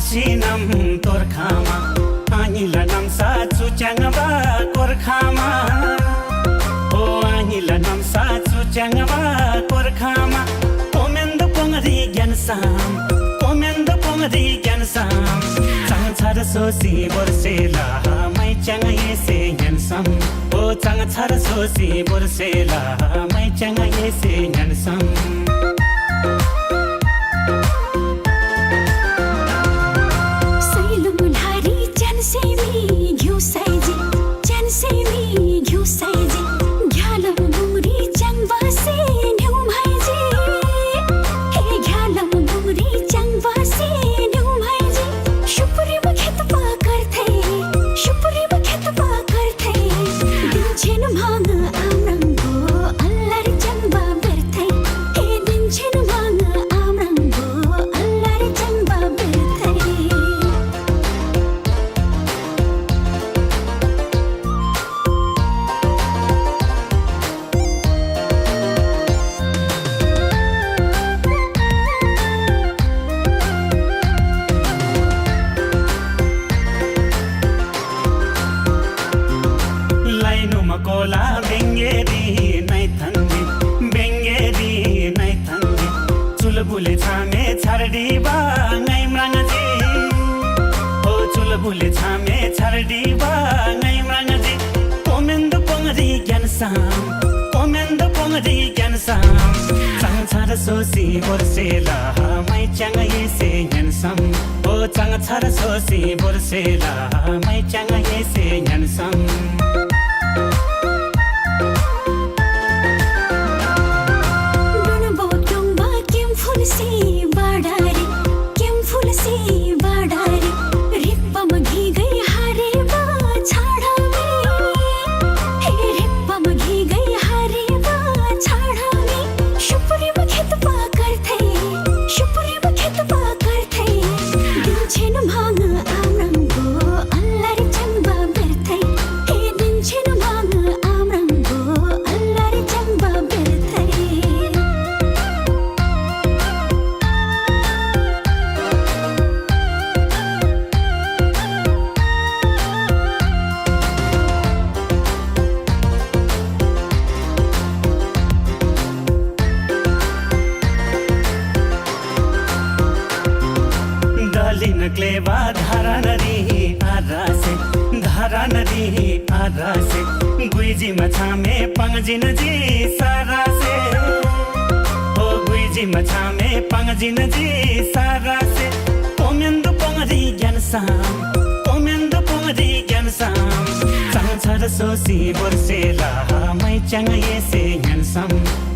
synonym तोर्खामा आनिला नम्सा चुच्याङबा कोर्खामा ओ आनिला नम्सा चुच्याङबा कोर्खामा पोमेन्द पोङरी ज्ञानसाम पोमेन्द पोङरी ज्ञानसाम चाङछार सोसी बोर्सेला मैच्याङ येसे ज्ञानसम ओ चाङछार सोसी बोर्सेला मैच्याङ येसे ज्ञानसम Cola बेङ्गेरी नै थन्दी बेङ्गेरी नै थन्दी चुलबुले छामे छारडीबा नै म्राङजी ओ चुलबुले छामे छारडीबा नै म्राङजी पोमेन्द पोङरी ज्ञानसाम पोमेन्द पोङरी ज्ञानसाम चाङछार सोसी बोर्सेला मैच्याङ येसे ज्ञानसम ओ चाङछार सोसी बोर्सेला मैच्याङ येसे ज्ञानसम क्लेवा धारा नदी आरासे गुइजी मछामे पंगजिन जी सारा से ओ गुइजी मछामे पंगजिन जी सारा से पोमेन्द पोङरी ज्ञानसाम पोमेन्द पोङरी ज्ञानसाम चाङछार सोसी बोर्सेला मैच्याङ येसे ज्ञानसम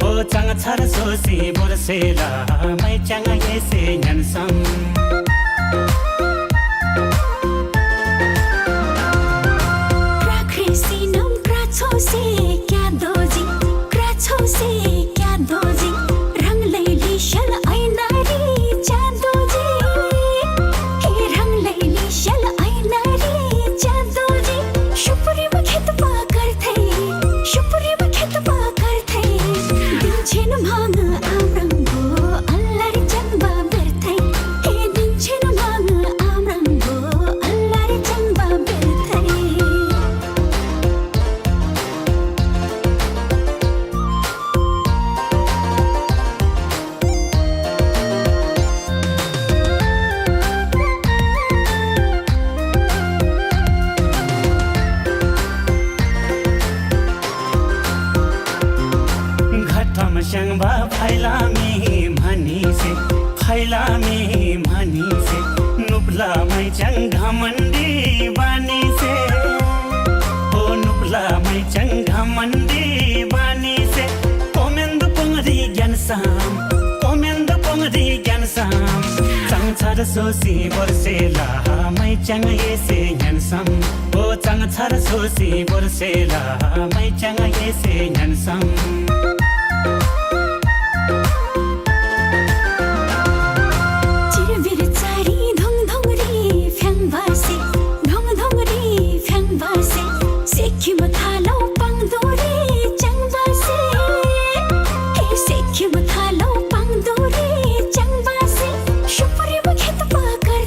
ओ चाङछार सोसी बोर्सेला मैच्याङ येसे ज्ञानसम शंबा फैलामी भनी से नुपला मैच्याङ घमण्डी बानी से ओ नुपला मैच्याङ घमण्डी बानी से पोमेन्द पोङरी ज्ञानसाम पोमेन्द पोङरी ज्ञानसाम चाङछार सोसी बोर्सेला मैच्याङ येसे ज्ञानसम ओ चाङछार सोसी बोर्सेला मैच्याङ येसे ज्ञानसम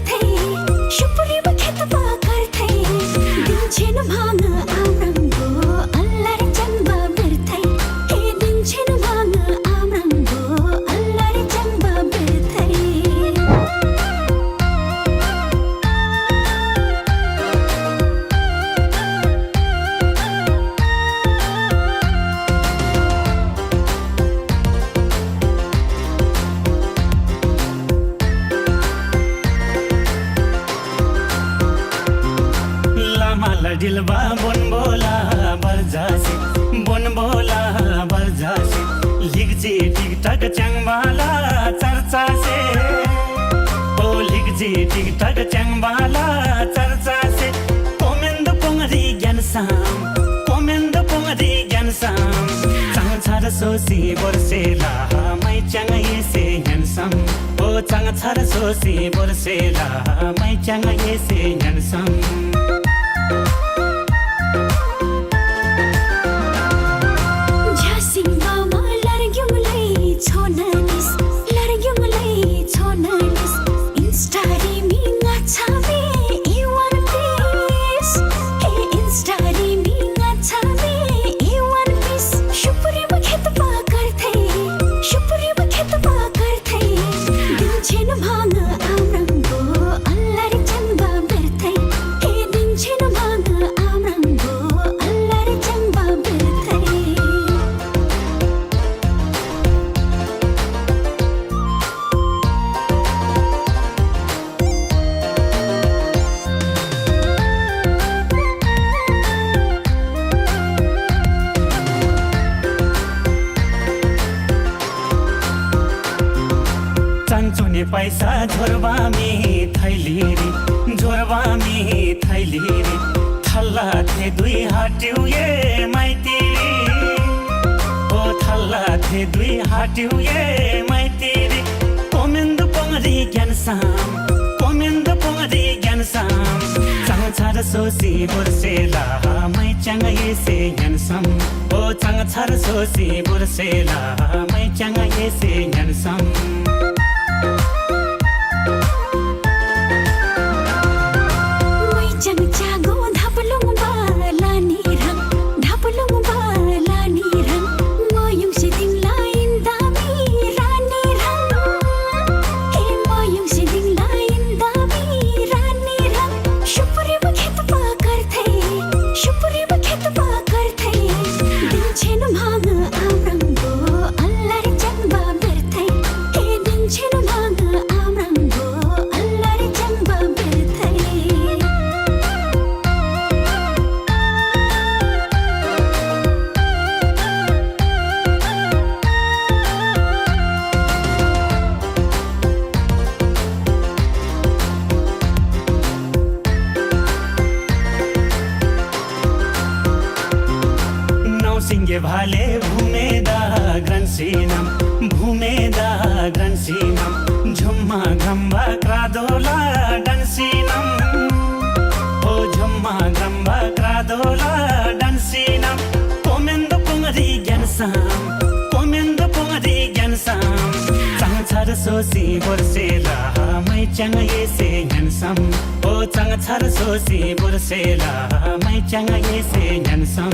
Hey दिन्छेन भाङ आम्राङ्गो अल्लारे जन्म बिर्थै हे दिन्छेन भाङ आम्राङ्गो अल्लारे जन्म बिर्थै दिलबा बोनबोला बरजासे बोनबोला बरजासे लिगजी टिकटक च्याङबाला चर्चासे ओ लिगजी टिकटक च्याङबाला चर्चासे कोमेन्द पोङरी ज्ञानसाम कोमेन्द पोङरी ज्ञानसाम चाङछार सोसी बर्सेला मै च्याङ येसे ह्यान्सम ओ चाङछार सोसी बर्सेला मै च्याङ येसे ह्यान्सम पैसा झोरबामी थैलिरी झोरबामी थैलिरी थल्ला थे दुई हाट्यौ ये माइतिरी ओ थल्ला थे दुई हाट्यौ ये माइतिरी कोमेन्द पोङरी ज्ञानसाम कोमेन्द पोङरी ज्ञानसाम चाङछार सोसी बर्सेला मै च्याङ येसे ह्यान्सम ओ चाङछार सोसी बर्सेला मै च्याङ येसे ह्यान्सम सिंगे भाले भूमेदा ग्रन्सिनम भूमेदा ग्रन्सिनम झुम्मा घम्बा क्रादोला डन्सिनम ओ झुम्मा घम्बा क्रादोला डन्सिनम कोमेन्द पोङरी ज्ञानसाम कोमेन्द पोङरी ज्ञानसाम चाङछार सोसी बर्सेला मै च्याङ येसे ह्यान्सम ओ चाङछार सोसी बर्सेला मै च्याङ येसे ह्यान्सम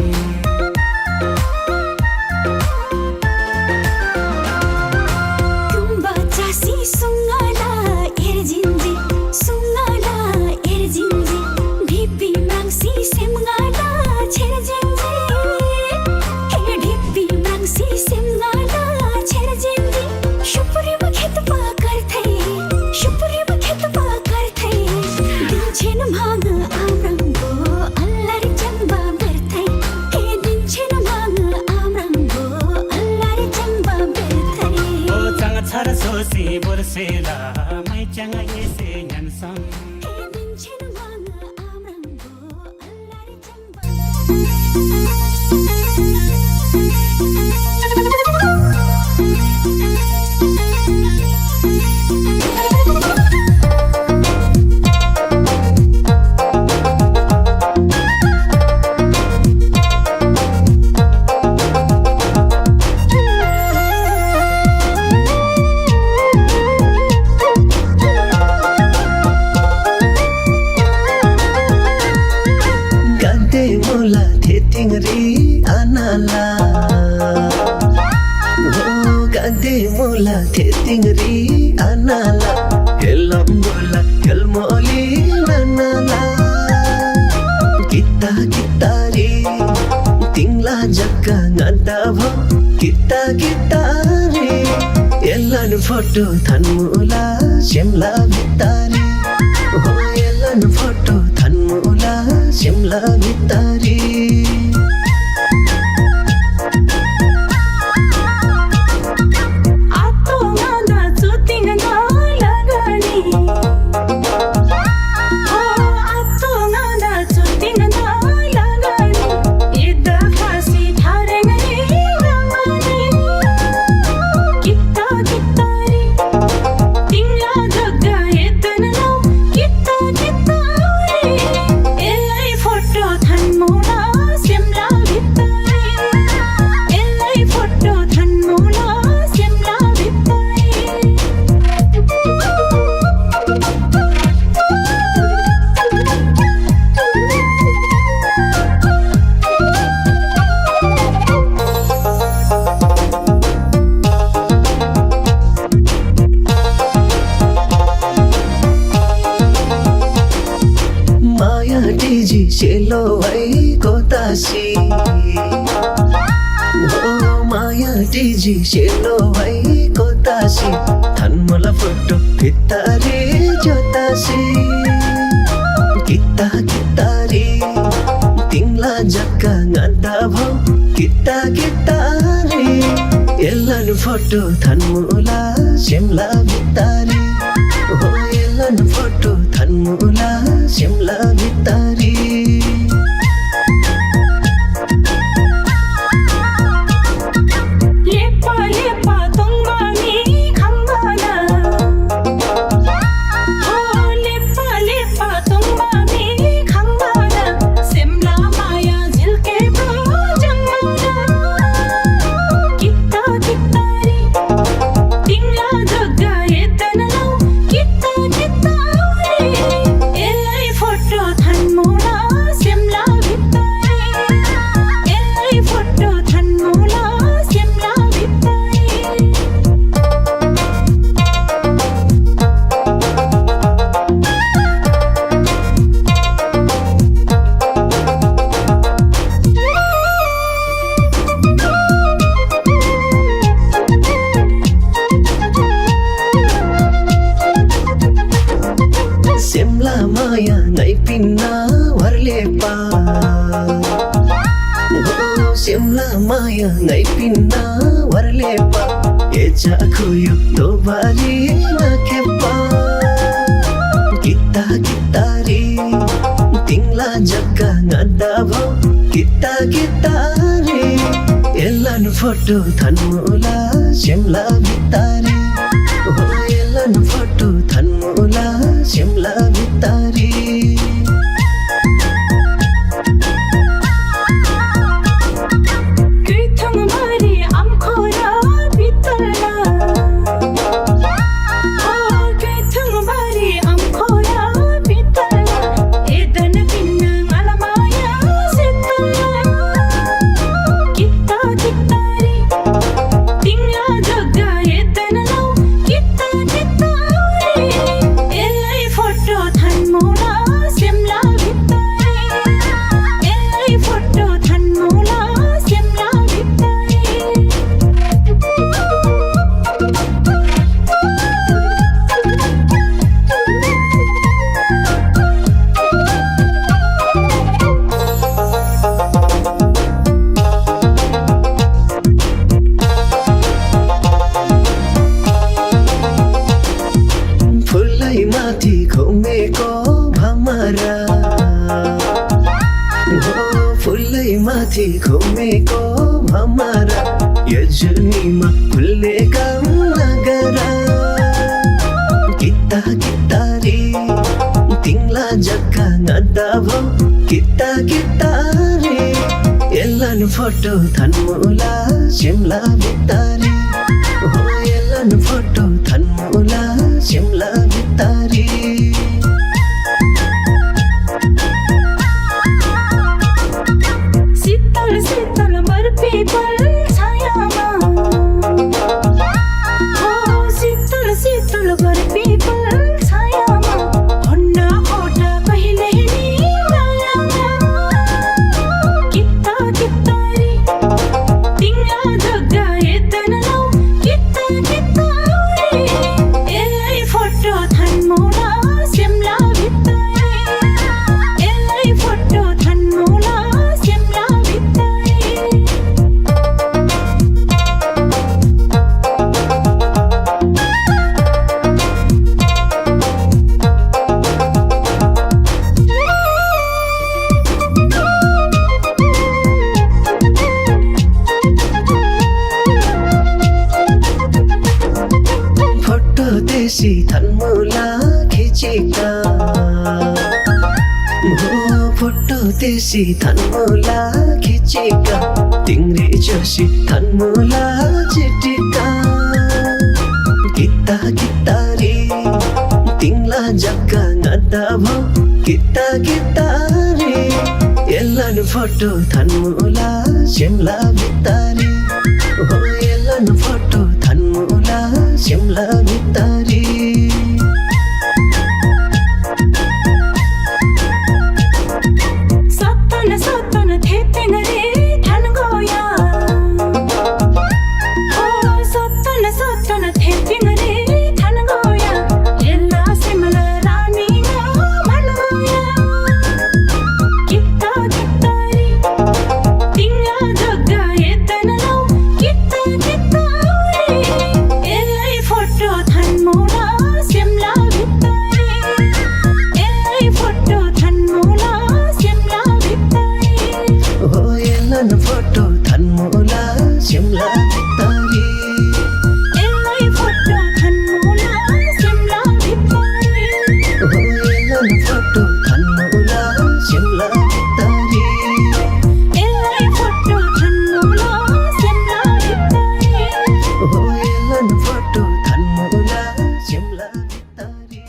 भाङ आम्राङ्गो अल्लारे जन्म बिर्थै हे तिंगरी आनाला गांधी मुला थे तिंगरी आनाला हेलम बोला हेलमोली नानाला kita kitari tingla jaka nganta bho kita kitari ellan photo thanmula shimla vitari oh ellan photo thanmula shimla vitari टिजी सेलो भाइ कोतासी हो माया टिजी सेलो भाइ कोतासी थन्मला फोटो भित्तारी जोतासी किता कितारी तिंगला जक्का nganta भो किता कितारी एल्लन फोटो थन्मला शिमला भित्तारी हो एल्लन फोटो थन्मला शिमला भित्तारी Simla maya ngai pinna warlepa oh simla maya ngai pinna warlepa echa khuyo do bari na kepa kita kitari tingla jaka ngada bho kita kitari ellan photo thanmula simla vitari oh ellan photo thanmula Shimla भित्तारी माथि घुमेको भमरा हो फुलै माथि घुमेको भमरा यो जुनीमा फुलेका नगरा किता कितारी तिंगला जग्गा नदा भो किता कितारी एल्लन फोटो थन्मुला शिमला भित्तारी हो एल्लन फोटो थन्मुला शिमला भित्तारी सीता जोशी थान्मुला खिचेका तिङ्रे जोशी थान्मुला चिटिका किता कितारी तिङ्ला जग्गा नदा भो किता कितारी एल्लन फोटो थान्मुला सिमला भितारी हो एल्लन फोटो थान्मुला सिमला भितारी सत्तन थेपेन रे थान गया ओ सत्तन थेपेन रे थान गया एल्ला सिमला रानी मन गया किता कितारी तिङ्गा जग्गा एतन लौ किता कितारी एल्लै फोटो थान मोला सिमला भित्तारी एल्लै फोटो थान मोला सिमला भित्तारी हो एल्लन फोटो थान्मुला सिमला भितारी एल्लै फोटो थान मोला सिमला भित्तारी हो एल्लन फोटो थान्मुला सिमला भितारी एल्लै फोटो थान मोला सिमला भित्तारी हो एल्लन फोटो थान्मुला सिमला भितारी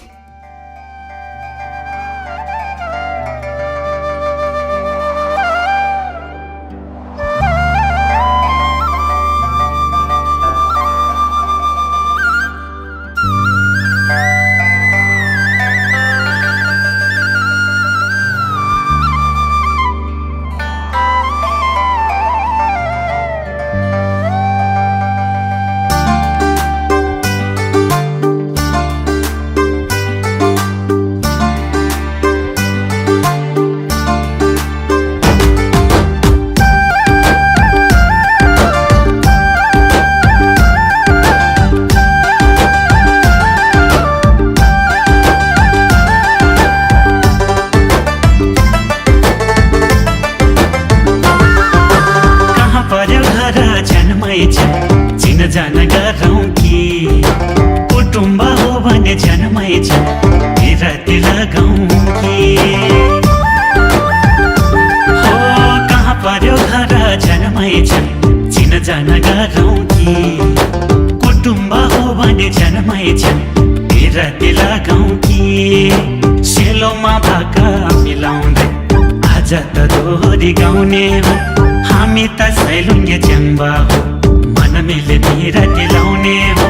कहाँ पर्यो घर जन्मै छ चिनजान गरौँ कि कुटुम्ब हो भने जन्मै छ बिराती लगाउँ कि हो कहाँ पर्यो घर जन्मै छ चिनजान गरौँ कि कुटुम्ब हो भने जन्मै छ बिराती लगाउँ कि सेलोमा भाका मिलाउँदै आज त दोहोरी गाउने हो हामी त सैलुङ्गे च्याङ्बा हो मन मिले बिराती लाउने हो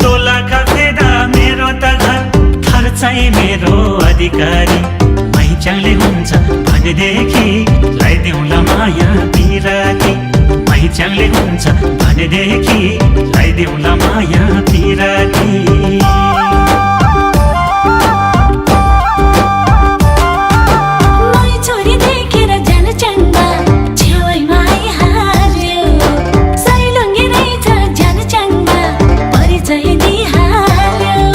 दोला कफेदा मेरो त घर खर्चाइ मेरो अधिकारी मैचाङले हुन्छ भनेदेखि लगाइदेऊला माया बिराती मैचाङले हुन्छ भनेदेखि लगाइदेऊला माया बिराती मै छोरी देखेर जान च्याङ्बा छेउमा आइहाल्यो सैलुङ्गे रहेछ जान च्याङ्बा परिचय दिइहाल्यो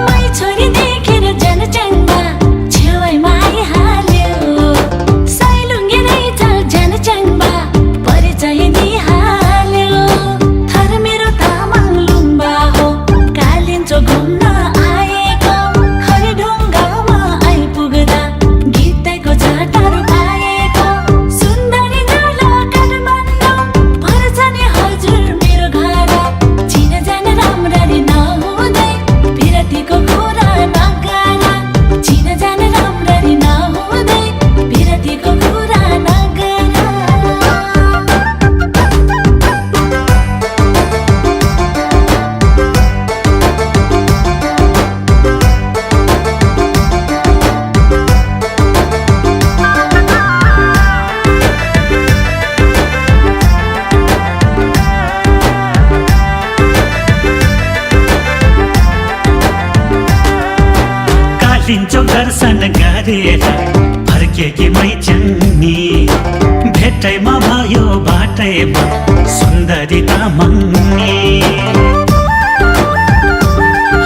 मै छोरी देखेर जान च्याङ्बा छेउमा आइहाल्यो सैलुङ्गे रहेछ जान च्याङ्बा परिचय दिइहाल्यो थर मेरो तामाङ लुम्बा हो कालिन्चो घुम्न आएको हरिढुङ्गामा आइपुग्दा गीतको झाटारो पाएको सुन्दरी नाला काठमाडौँ पर्छ नि हजुर मेरो घर चिनजान राम्ररी नहुँदै बिरातीको कुरा नगरा चिनजान राम्ररी नहुँदै बिरातीको कुरा नगरा कालिन्चो दर्शन गरेर फर्केकी मैचङ्नी भेटैमा भयो बाटैमा सुन्दरी तामाङ्नी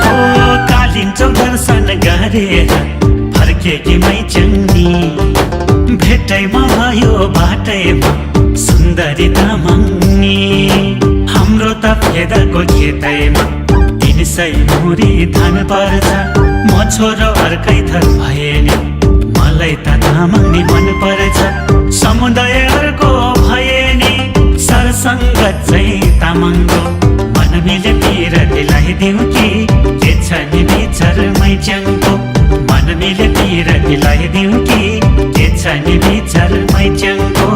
हो कालिन्चो दर्शन गरेर फर्केकी मैचङ्नी भेटैमा भयो बाटैमा सुन्दरी तामाङ्नी हाम्रो त फेदाको खेतैमा 300 मुरी धान पर्छ म छोरो अर्कै थर भए नि तामाङ नि मन पर्छ समुदायहरूको भए नि सरसङ्गत चाहिँ तामाङको मन मिले पिरतीलाई दिउँ कि के छ नि विचारमै च्याङको मन मिले पिरतीलाई दिउँ कि के छ नि विचारमै च्याङको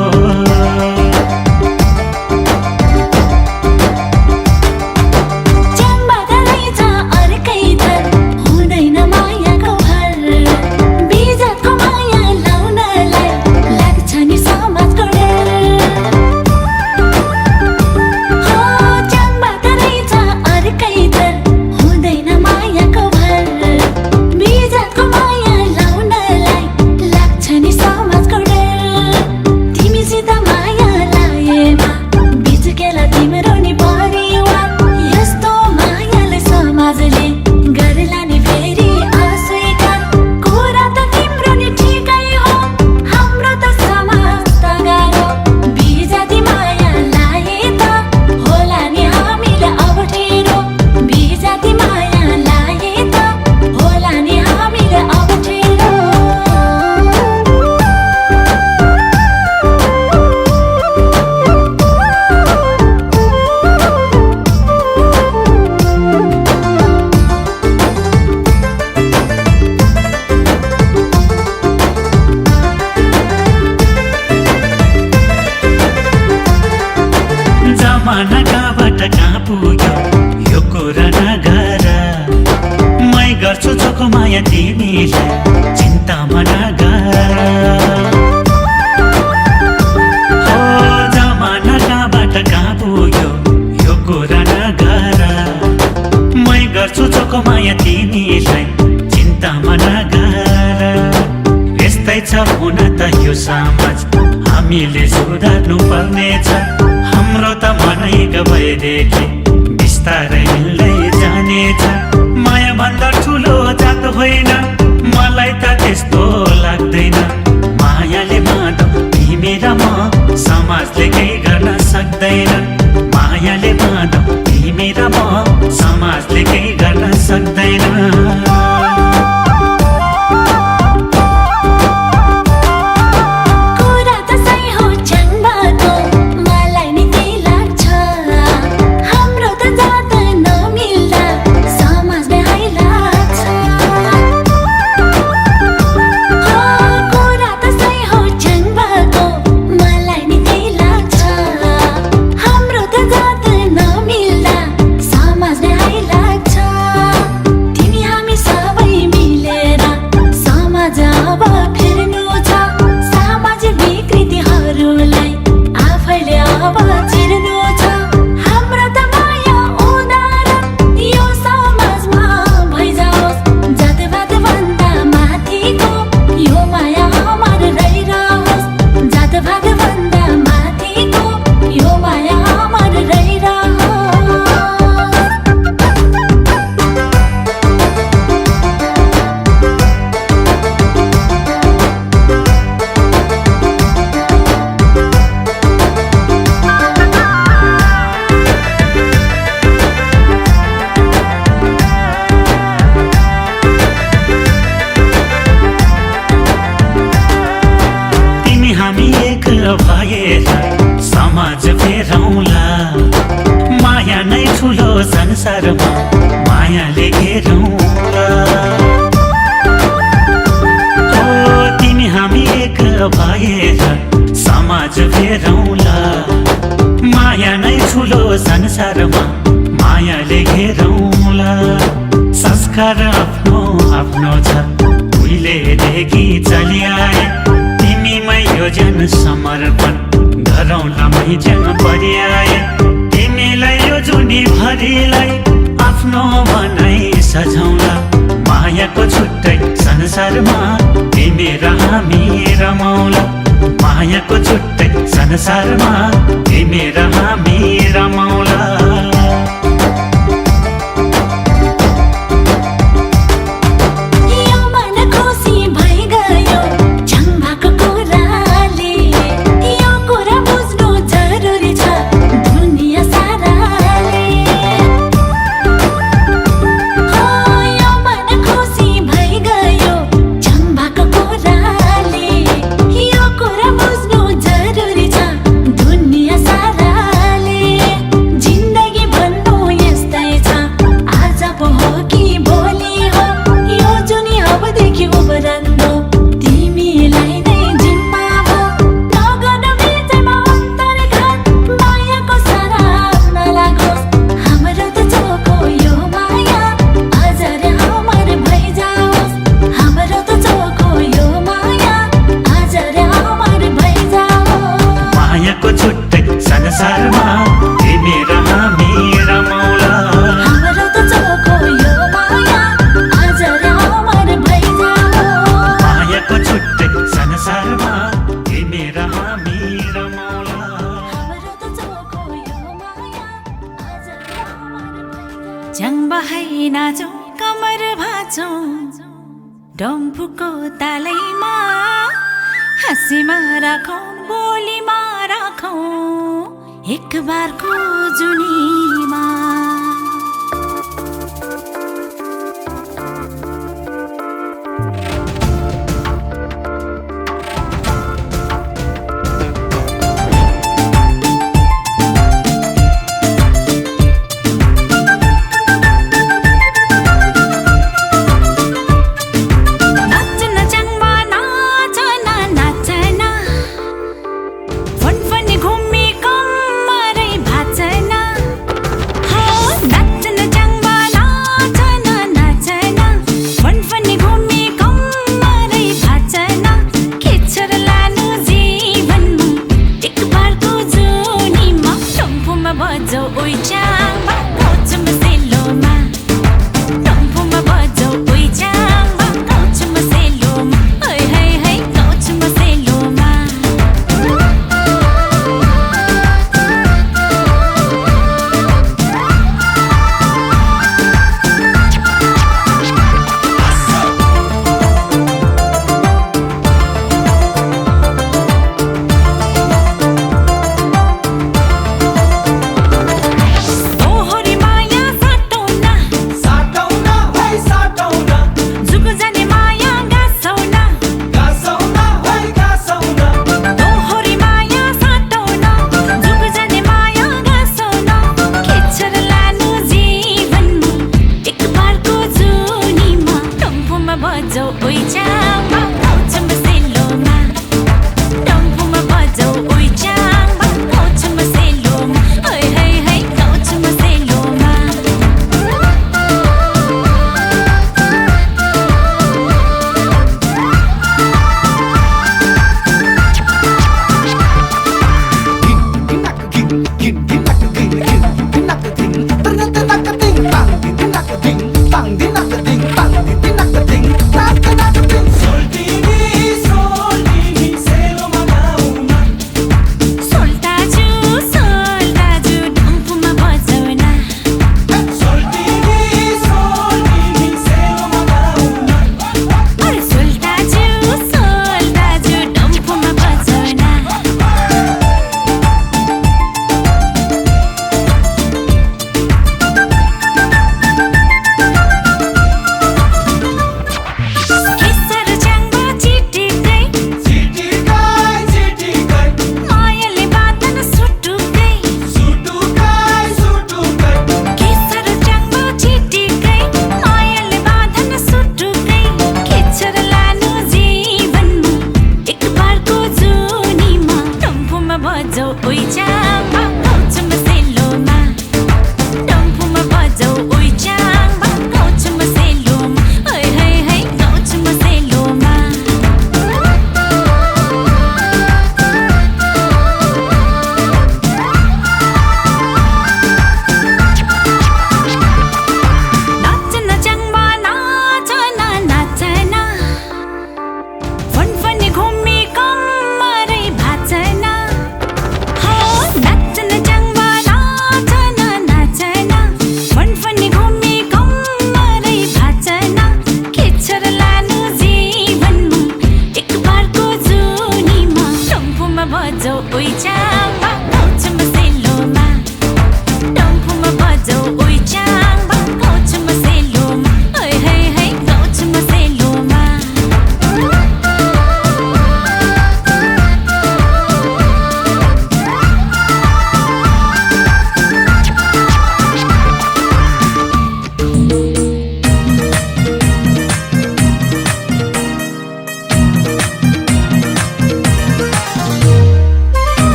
जमानाबाट कहाँ पुग्यो यो कुरा नगर मै गर्छु चोखो माया तिमीलाई चिन्तामा नगर हो जमाना कहाँबाट कहाँ पुग्यो यो कुरा नगर मै गर्छु चोखो माया तिमीलाई चिन्तामा नगर यस्तै छ हुन त यो समाज हामीले सुधार्नु पर्नेछ हाम्रो त मनै गएदेखि बिस्तारै मिल्दै जानेछ माया भन्दा ठुलो जात होइन मलाई त त्यस्तो लाग्दैन मायाले बाँधो तिमी र म समाजले केही गर्न सक्दैन मायाले बाँधो तिमी र म समाजले केही गर्न सक्दैन भएर समाज फेरौँला माया नै ठुलो संसारमा मायाले घेरौँला हो तिमी हामी एक भएर समाज फेरौँला माया नै ठुलो संसारमा मायाले घेरौँला संस्कार आफ्नो आफ्नो छ उहिलेदेखि चलिआए तिमीमै यो जन समर्पण गरौँला मै जन पर्याए तिमीलाई यो जुनी भरिलाई आफ्नो बनाई सजाउँला मायाको छुट्टै संसारमा तिमी र हामी रमाउला मायाको छुट्टै संसारमा तिमी र हामी रमाउला नाचौँ कमर भाँचौँ डम्फुको तालैमा हाँसीमा राखौँ बोलीमा राखौँ एक बारको जुनीमा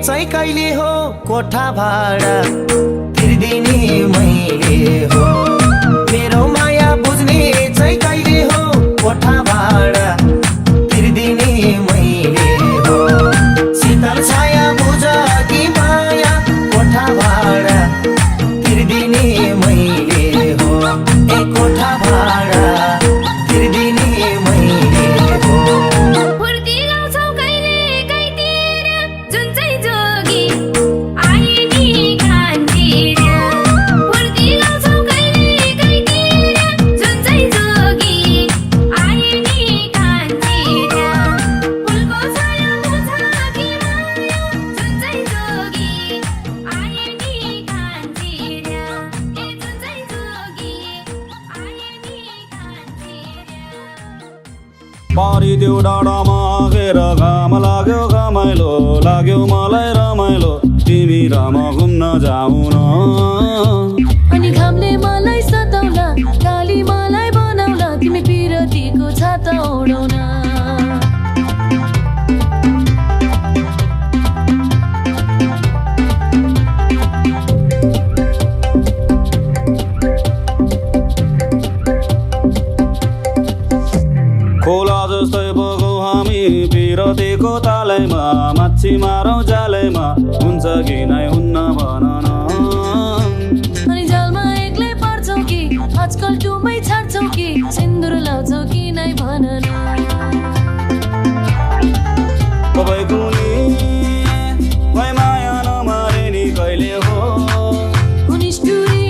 चाहिँ कहिले हो कोठा भाडा तिर्दिने मैले हो मेरो माया बुझ्ने चाहिँ कहिले हो कोठा भाडा तिर्दिने मैले हो शीतल छाया परिदेऊ डाँडामा गएर घाम लाग्यो घमाइलो लाग्यो मलाई रमाइलो तिमी र म घुम्न जाऊ न अनि घामले मलाई सताउला काली मलाई बनाउला तिमी पिरतीको छाता ओढाउन खोला जस्तै बगौ हामी पिरतीको तालैमा माछी मारौँ जालैमा हुन्छ कि नै हुन्न भन न अनि जालमा एक्लै पर्छौ कि आजकल टुमै छाड्छौ कि सिन्दुर लाउँछौ कि नै भन न तपाईँ कुनी खै माया नमारे नि कहिले हो निष्ठुरी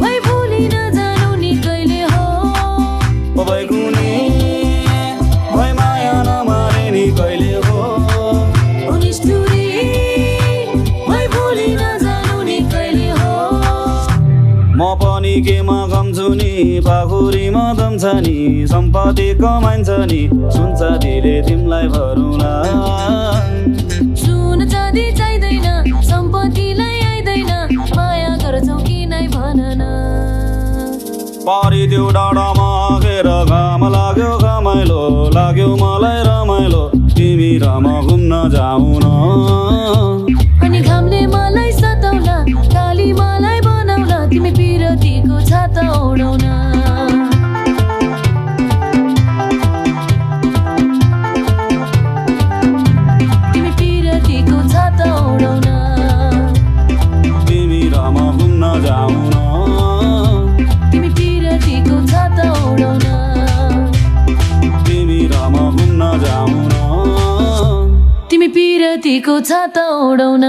भई भुली नजानु नि कहिले हो तपाईँ कुनी खै माया नमारे नि कहिले हो निष्ठुरी भई भुली नजानु नि कहिले हो म पनि केमा कम्छु नि पाखुरीमा दम छ नि सम्पत्ति कमाइन्छ नि सुन्छ दिले तिमीलाई भरौँला सुन चाँदी चाहिँदैन सम्पत्तिलाई आइदैन माया गर्छौ कि नै भन न परिदेऊ डाँडामा गएर घाम लाग्यो घमाइलो लाग्यो मलाई रमाइलो तिमी र म घुम्न जाऊ न अनि घामले मलाई सताउला काली मलाई बनाउला तिमी पिरतीको छाता ओढाउन तिमी पिरतीको छाता ओढाउन तिमी र म घुम्न जाऊ न तिमी पिरतीको छाता ओढाउन तिमी र म घुम्न जाऊ न तिमी पिरतीको छाता ओढाउन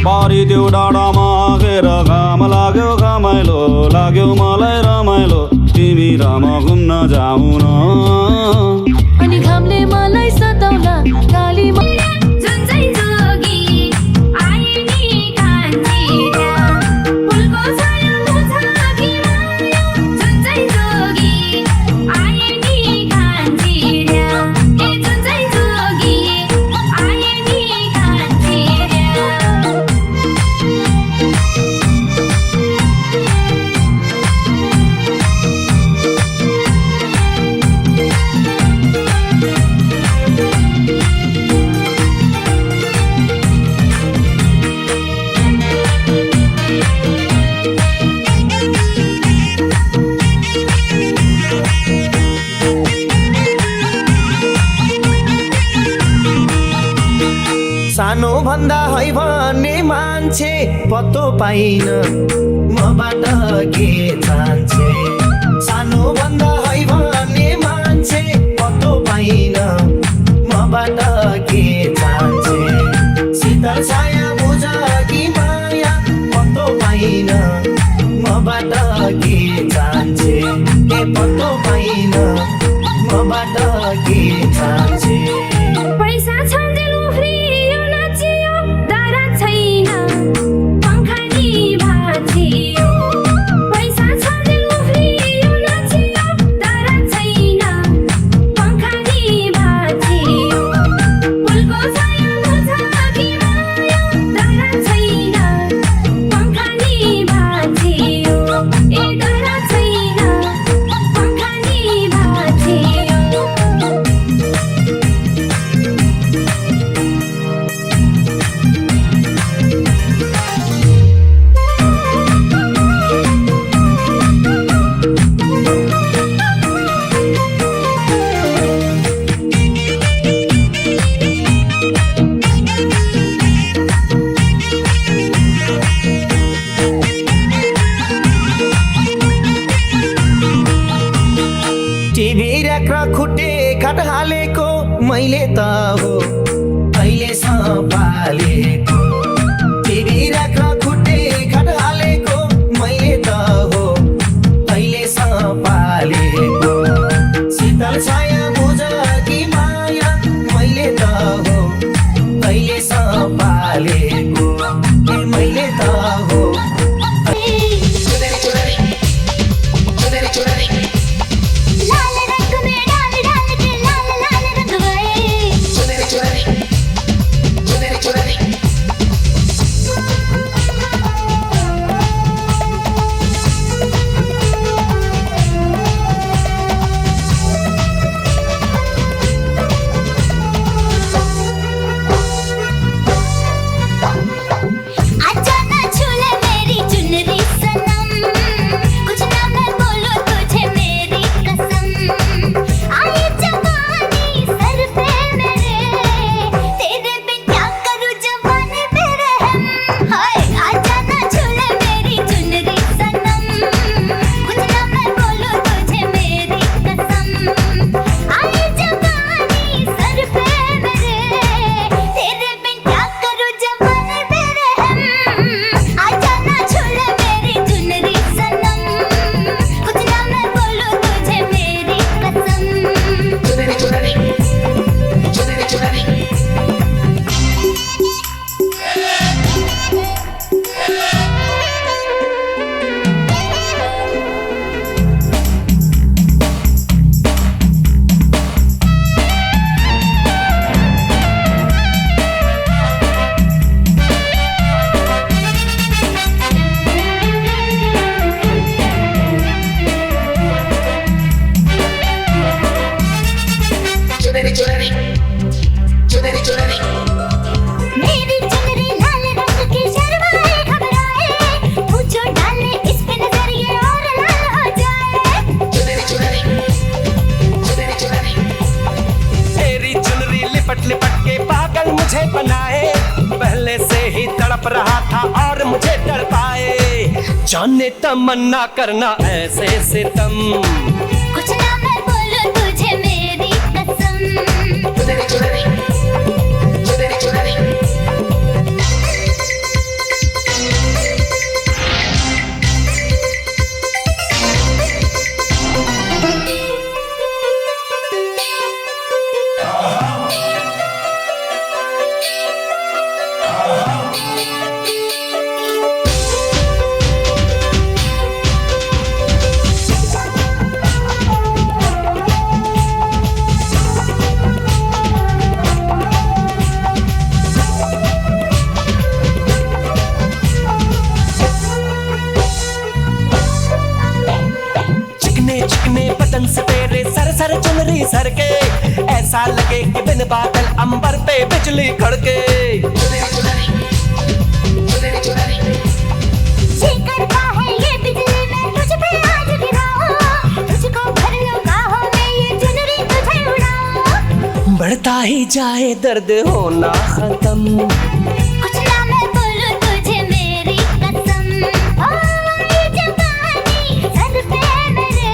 परिदेऊ डाँडामा गएर घाम लाग्यो घमाइलो लाग्यो मलाई रमाइलो तिमी र म घुम्न जाऊ न अनि घामले मलाई सताउला काली जुन चाहिँ जोगी आए नि कान्छीरा फुलको छाया मुछ कि माया जुन चाहिँ जोगी आए नि कान्छीरा ए जुन चाहिँ जोगी आए नि कान्छीरा सानो भन्दा है भन्ने मान्छे पत्तो पाइन मबाट के चाहन्छे सानो भन्दा है भन्ने मान्छे पत्तो पाइन मबाट के चाहन्छे शीतल छाया बुझ कि माया पत्तो पाइन मबाट के चाहन्छे के पत्तो पाइन मबाट के चाहन्छे पैसा छन्जेल उफ्रियो नाचियो दारा छैन पंखा नि भाँचियो पैसा छन्जेल उफ्रियो नाचियो दारा छैन पंखा नि भाँचियो फुलको छाया मुछ कि माया दारा छैन पंखा नि भाँचियो ए दारा छैन पंखा नि भाँचियो टिभी र्याक र खुट्टे खाट हालेको मैले त हो तैले सपालेको टिभी राख खुट्टे खाट हालेको मैले त हो तैले सपालेको शीतल छाया बुझ कि माया मैले त हो तैले सपालेको मैले त हो लाल रंग में डाल डाल के लाल लाल रंग गए आजा ना छूले मेरी चुनरी सनम कुछ ना मैं बोलूं तुझे मेरी कसम आई जवानी सर पे मेरे तेरे बिन क्या करूं जवानी पे रहम हाय आजा ना छूले मेरी चुनरी सनम कुछ ना मैं बोलूं तुझे मेरी कसम आई जवानी सर पे मेरे तेरे बिन क्या करूं जवानी पे रहम आजा ना छूले मेरी चुनरी सनम कुछ ना मैं बोलूं तुझे मेरी कसम मेरी चुनरी लाल रंग की शर्माए घबराए पूछो डाले इस पे नजर ये और लाल हो जाए तेरी चुनरी लिपट लिपट के पागल मुझे बनाए पहले से ही तड़प रहा था और मुझे तड़पाए जाने तमन्ना करना ऐसे सितम कुछ ना मैं बोलूं तुझे मेरी कसम चिकने चिकने बदन से तेरे सर सर चुनरी सर के ऐसा लगे कि बिन बादल अंबर पे बिजली खड़के ये करता है ये बिजली मैं तुझ पे आज गिराऊं तुझको भर लूं बाहों में ये चुनरी तुझे उड़ाऊं बढ़ता ही जाए दर्द होना खत्म कुछ ना मैं बोलूं तुझे मेरी कसम ओ ये जवानी सर पे मेरे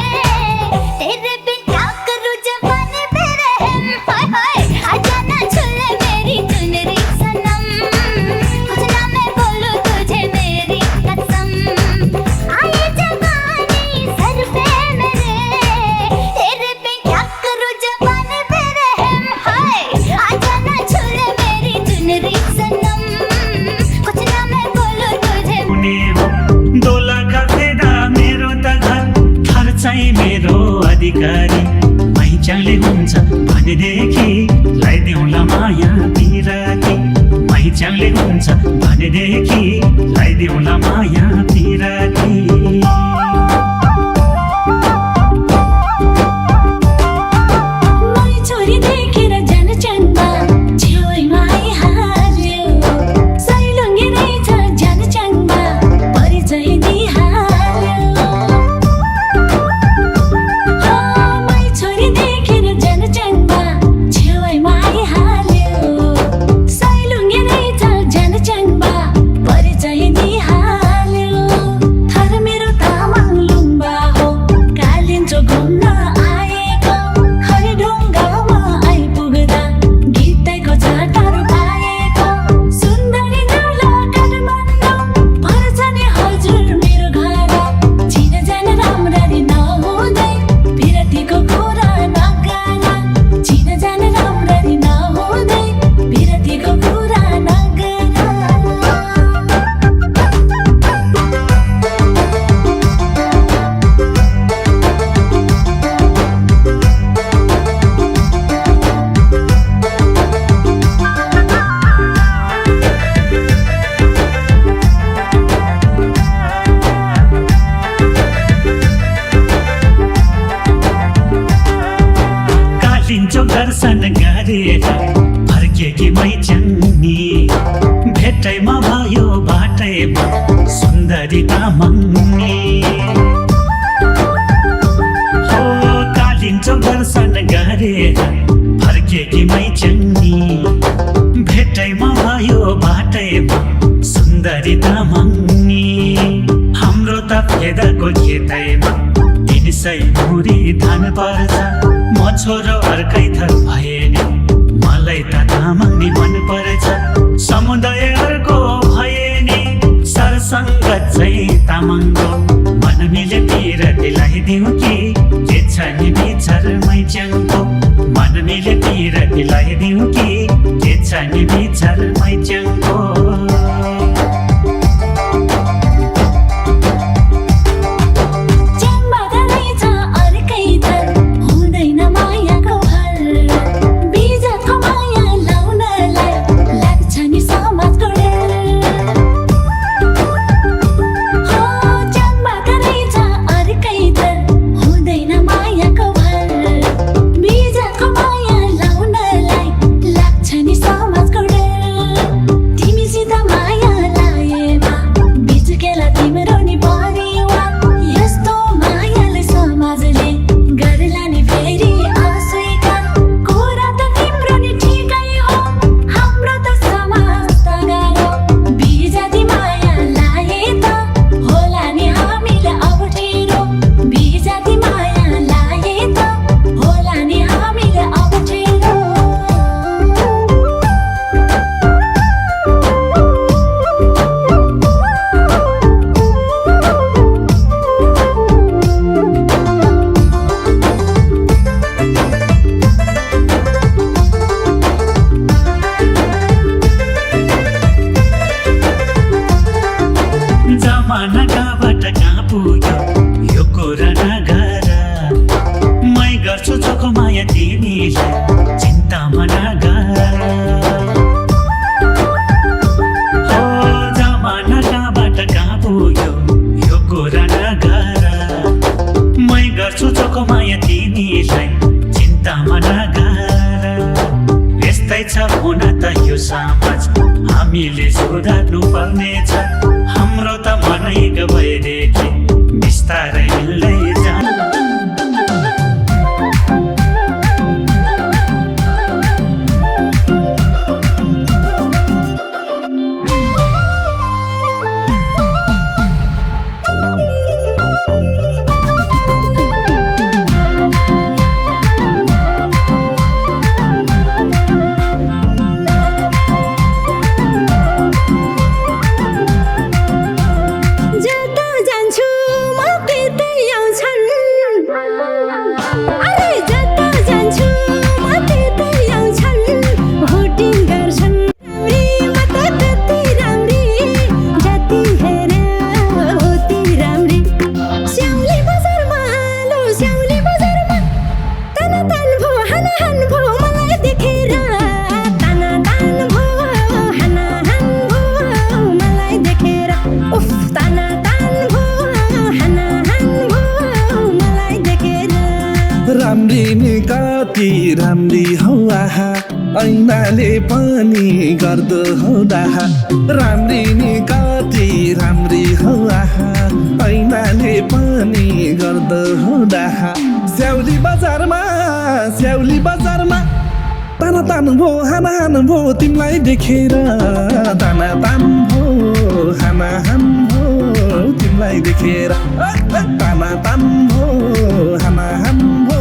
तेरे बिन क्या करूं जवानी पे रहम हाय हाय आजा ना छूले मेरी चुनरी सनम कुछ ना मैं बोलूं तुझे मेरी कसम आई जवानी सर पे मेरे तेरे बिन क्या करूं जवानी पे रहम हाय आजा ना छूले मेरी चुनरी सनम कुछ ना मैं बोलूं तुझे हुने हो दोला गर्दा मेरो त घर थर चाहिँ मेरो अधिकारी मैचाले हुन्छ भनेदेखि लगाइदेऊला माया पिराती मैचाले हुन्छ भनेदेखि लगाइदेऊला माया पिराती मैं छोरी देखेर जान चङ्गा छेउमा आइहाल्यो सैलुङ्गे रहेछ जान चङ्गा परिचय दिइहाल्यो मैं छोरी देखेर जान चङ्गा छेउमा आइहाल्यो सैलुङ्गे रहेछ जान चङ्गा परिचय दिइहाल्यो थर मेरो तामाङ लुम्बा हो कालिन्चो घुम्न आएको खै ढुङ्गामा कालिम्चो दर्शन गरेर फर्केकी मैचङ्नी भेटैमा भयो बाटैमा सुन्दरी तामाङ्नी हो कालिम्चो दर्शन गरेर फर्केकी मैचङ्नी भेटैमा भयो बाटैमा सुन्दरी तामाङ्नी हाम्रो त फेदाको खेतैमा 300 मुरी धान पर्छ म छोरो अर्कै थर भए नि मलाई त तामाङ्नी मन पर्छ समुदायहरूको भए नि सरसङ्गत चाहिँ तामाङको मन मिले पिरतीलाई दिउँ कि के छ नि विचार मैच्याङको मन मिले पिरतीलाई दिउँ कि के छ नि विचार मैच्याङको हामीले सुधार्नु पर्नेछ हाम्रो त मनै गएदेखि बिस्तारै मिल्दै जान्छ राम्री हौ आहा ऐनाले पनि गर्दो हौ डाहा राम्री नि कति राम्री हौ आहा ऐनाले पनि गर्दो हौ डाहा स्याउली बजारमा ताना तान भो हाना हान भो तिमीलाई देखेर ताना तान भो हाना हान भो तिमीलाई देखेर ताना तान भो हाना हान भो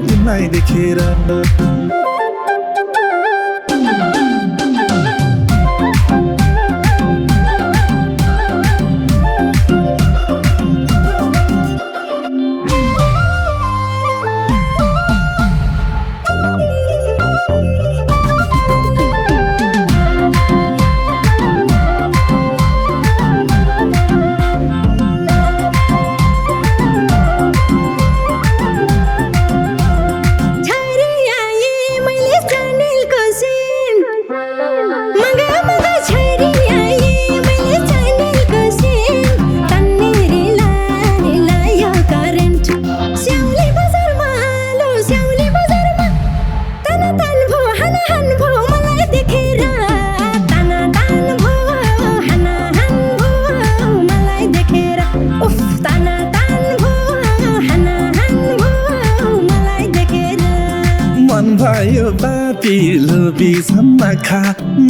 तिमीलाई देखेर मन भयो पापी लोभी सम्म खा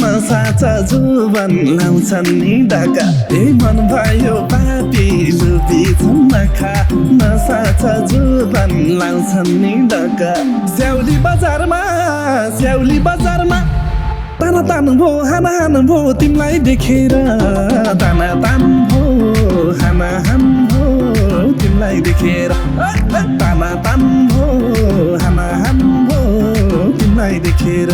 नसा छ जुवन लाउँछन् नि ढाका ए मन भयो पापी लोभी सम्म खा नसा छ जुवन लाउँछन् नि ढाका स्याउली बजारमा ताना तान भो हाना हान भो तिमीलाई देखेर ताना तान भो हाना हान भो तिमीलाई देखेर ताना तान भो हाना हान भो तिमीलाई देखेर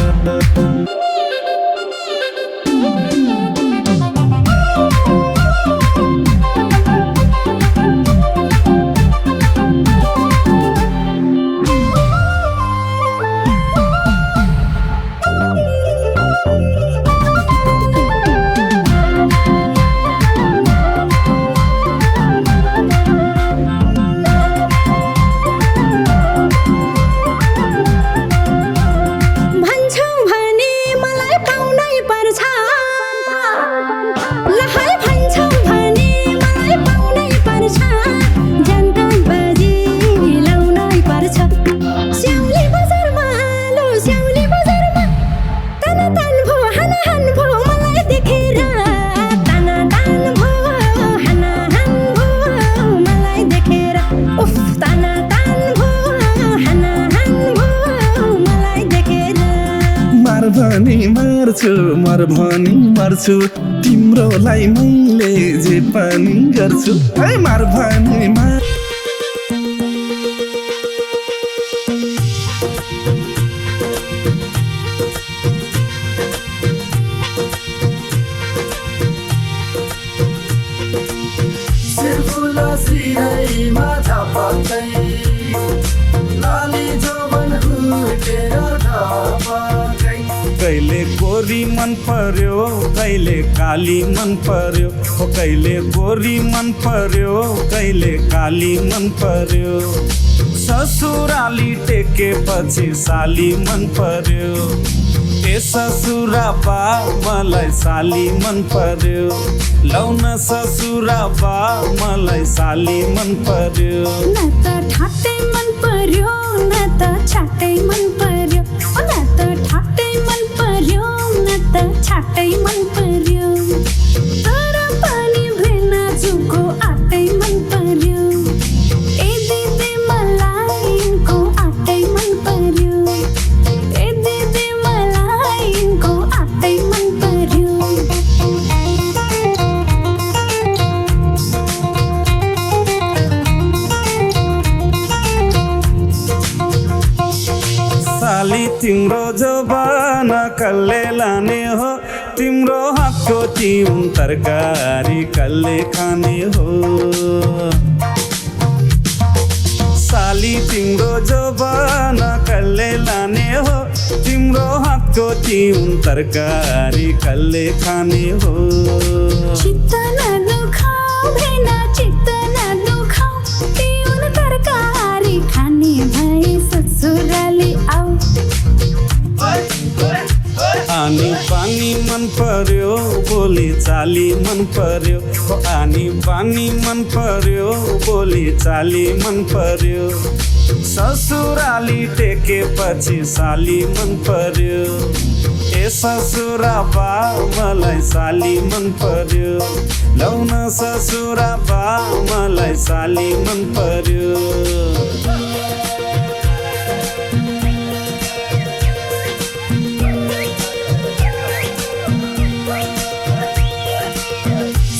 मर भनी मर्छु तिम्रोलाई मैले जे पनि गर्छु है मार भनी मार सिर्फुला सिरैमा झपक्दै लाली जोवन हुर्केर ढपक्दै कहिले गोरी मन पर्यो कहिले काली मन पर्यो हो कहिले गोरी मन पर्यो कहिले काली मन पर्यो ससुराली टेकेपछि साली मन पर्यो ए ससुरा बा मलाई साली मन पर्यो लौन ससुरा बा मलाई साली मन पर्यो न त ठाट्टै मन पर्यो न त छाट्टै मन पर्यो न त ठाट्टै मन पर्यो न त छाट्टै मन पर्यो तर पनि भेना जुको आटै मन पर्यो ए दिदी मलाई यिनको आटै मन पर्यो ए दिदी मलाई यिनको आटै मन पर्यो साली तिम्रो जबान कल्ले लाने हो तिम्रो हातको तिउन तरकारी कल्ले खाने हो साली तिम्रो जबान कल्ले लाने हो तिम्रो हातको तिउन तरकारी कल्ले खाने हो चित्त नदुखाऊ भेना चित्त नदुखाऊ तिउन तरकारी खाने भए ससुराली आऊ आनी पानी मन पर्यो बोली चाली मन पर्यो हो आनी पानी मन पर्यो बोली चाली मन पर्यो ससुराली टेकेपछि साली मन पर्यो ए ससुरा बा मलाई साली मन पर्यो लौन ससुरा बा मलाई साली मन पर्यो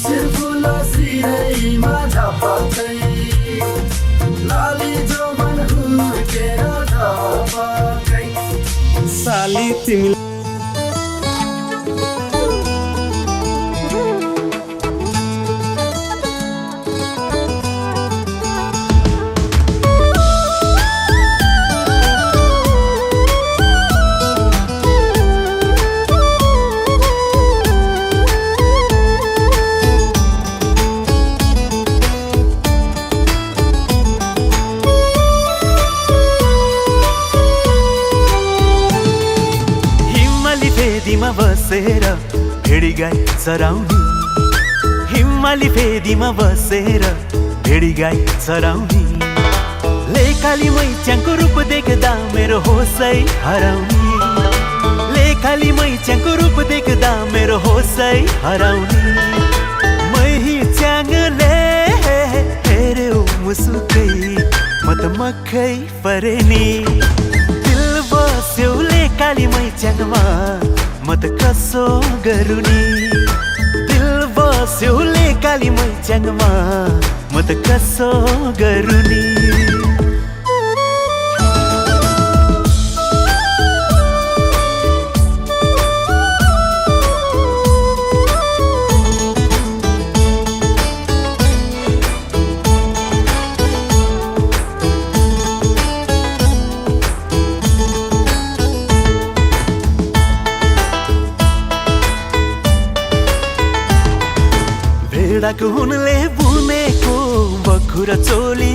सिर्फुला सिरैमा झपक्दै लाली जोवन हुर्केर ढपक्दै साली तिमी फेदीमा बसेर भेडी गाई चराउने हिमाली फेदीमा बसेर भेडी गाई चराउने लेक लेखाली मैच्याङको रूप देख्दा मेरो होसै हराउने लेखाली मैच्याङको रूप देख्दा मेरो होसै हराउने मैच्याङले हेर्यो मुसुकै म त मक्खै परे नि दिल बस्यो लेखाली मैच्याङमा म त कसो गरौँ नि दिल बस्यो लेखाली मैच्याङमा म त कसो गरौँ नि भेडाको हुनले बुनेको बखुरा चोली